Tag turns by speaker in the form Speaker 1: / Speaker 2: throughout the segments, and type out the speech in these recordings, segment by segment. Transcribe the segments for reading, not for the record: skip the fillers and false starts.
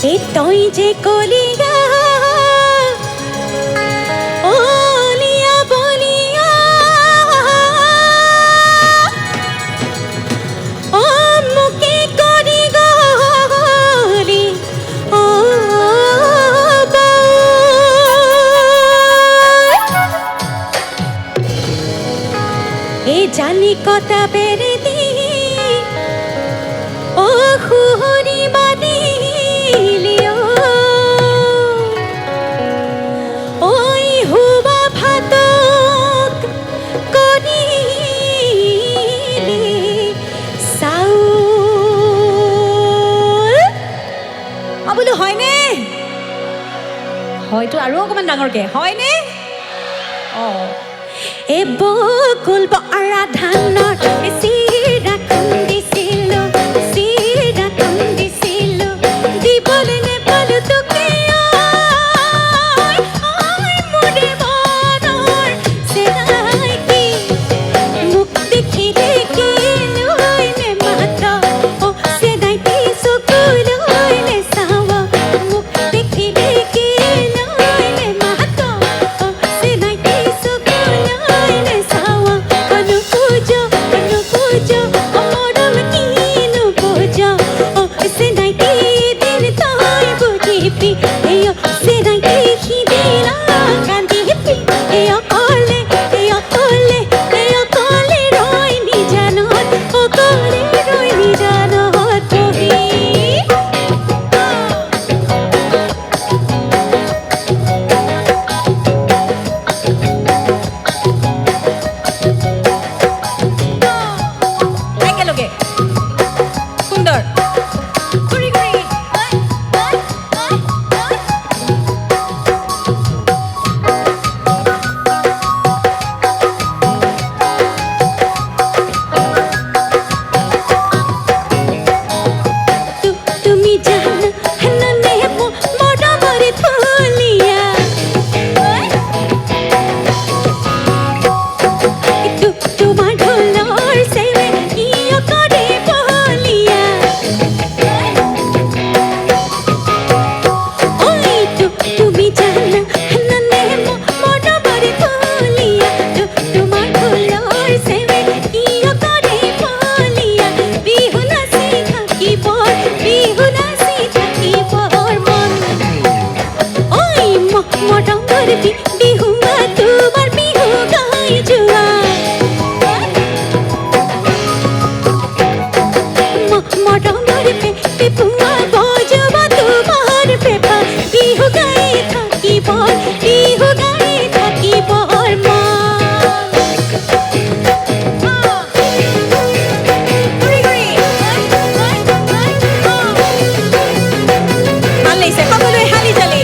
Speaker 1: এই তই যে কলিয়া ওলিয়া বলিয়া ও মুকে করি গলি ও এ জানি কথা বেড়ে দি ও হুহরি বাদি ওই হুবা ভাতক করিলি চাউল বোলো হয়নে হয়তো আৰু অকণমান ডাঙৰকে হয়নে এ বকুল বৰা ধানৰ চিৰা খুন্দিছিলো চিৰা খুন্দিছিলো দিবলৈ নেপালো তোকে মোৰে মনৰ চেৰাইটি মোক দেখি দেখি লৈ নে মাত অ চেৰাইটি চকুলৈ নে চাৱ মোক দেখি দেখি লৈ নে মাত অ চেৰাইটি চকুলৈ নে চাৱ অনুপোজ মৰম কিনো বুজ অ চেৰাইটি দিন তই বুজিবি এই চেৰাইটি সিদিনা কান্দিবি এই অকলে ৰৈ নিজানত অকলে ৰৈ নিজানত বহি একেলগে সুন্দৰ ঘূৰি ঘূৰি তুমি জানা হাননে মৰমৰ থলিয়া তোমাৰ ঢোলৰ চেৱে কিয় কৰে বলিয়া ঐ তুমি জানা হাননে মৰমৰ থলিয়া তোমাৰ ঢোলৰ চেৱে কিয় কৰে বলিয়া বিহু নাচি থাকিব মন ঐ মৰমৰ বিহু তোমাৰ বিহু গাই যোৱা মৰমৰ পেপুৱা বজোৱা তোমাৰ পেপা বিহু গাই থাকিব মন ভাল লাগিছে সকলোৱে হালি জালি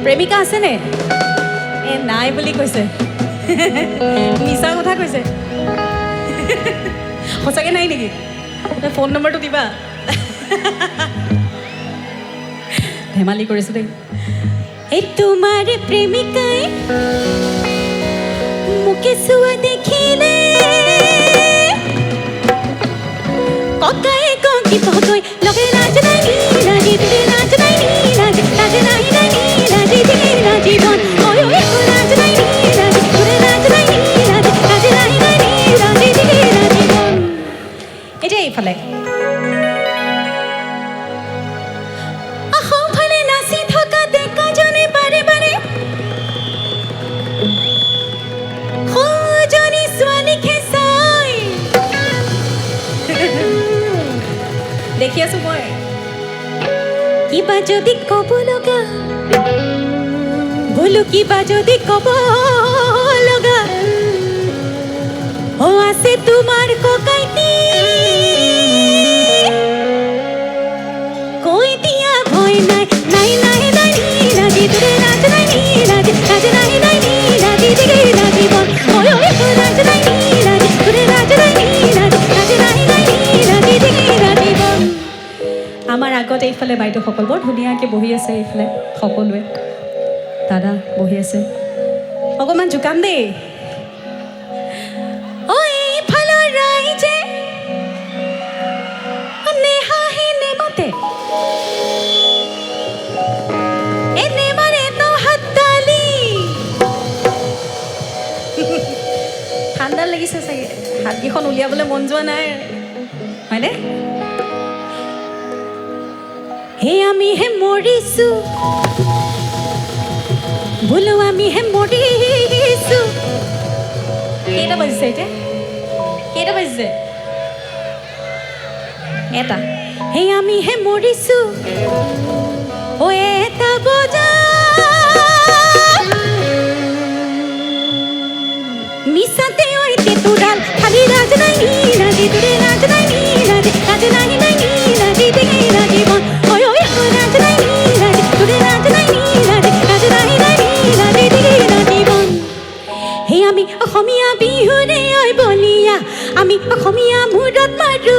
Speaker 2: প্ৰেমিকা আছেনে এ নাই বুলি কৈছে মিছা কথা কৈছে সঁচাকৈ নাই নেকি ফোন নম্বৰটো দিবা ধেমালি কৰিছোঁ দেই
Speaker 1: এই তোমাৰ প্ৰেমিকাই মোকে চোৱা দেখিলে ককাই কংকি পকৈ লগে নাচ নাই নাচি দিলে নাচ নাই নাচি নাচ নাই নাচি দিলে জীবন ওই ওই নাচ নাই নাচি তোরে নাচ নাই নাচি নাচ নাই নাচি দিলে জীবন
Speaker 2: এতিয়া এইফালে
Speaker 1: আহফালে নাচি থকা ডেকা জনে বাৰে বাৰে সজনী ছোৱালীকে চাই
Speaker 2: দেখি আছোঁ মই
Speaker 1: কিবা যদি ক'ব লগা বোলো কিবা যদি ক'ব লগা ও আছে তোমাৰ ককাইটি কৈ দিয়া ভয় নাই নাই নাই নাই নাচি তোৰে নাচ নাই নাচি নাচ নাই নাই নাচি দিলে নাচিবন ওই ওই নাচ নাই নাচি তোৰে নাচ নাই নাচি নাচ নাই নাই নাচি দিলে নাচিবন
Speaker 2: আমাৰ আগত এইফালে বাইদেউসকল বৰ ধুনীয়াকৈ বহি আছে এইফালে সকলোৱে দাদা বহি আছে অকণমান জোকাম দেই
Speaker 1: ঐ ফালৰ ৰাইজে নেহাঁহি নেমাতে এনে মাৰে তো হাততালি
Speaker 2: ঠাণ্ডা লাগিছে চাগে হাতকেইখন উলিয়াবলৈ মন যোৱা নাই হয়নে
Speaker 1: হে আমি হে মৰিছো বোলো আমি হে মৰিছো
Speaker 2: কেইটা বাজিছে এতিয়া কেইটা বাজিছে এটা
Speaker 1: হে আমি হে মৰিছো ও এটা বজা মিছাতে ওইতে তুরাল খালি রাজ নাই নাচি তোরে নাচ নাই নাচি নাচ নাই নাই নাচি দিকে নাচিবন ওই ওই নাচ নাই নাচি তোরে নাচ নাই নাচি নাচ নাই নাই নাচি দিকে নাচিবন হে আমি অসমীয়া বিহুৰে ঐ বলিয়া আমি অসমীয়া মূৰত মাৰো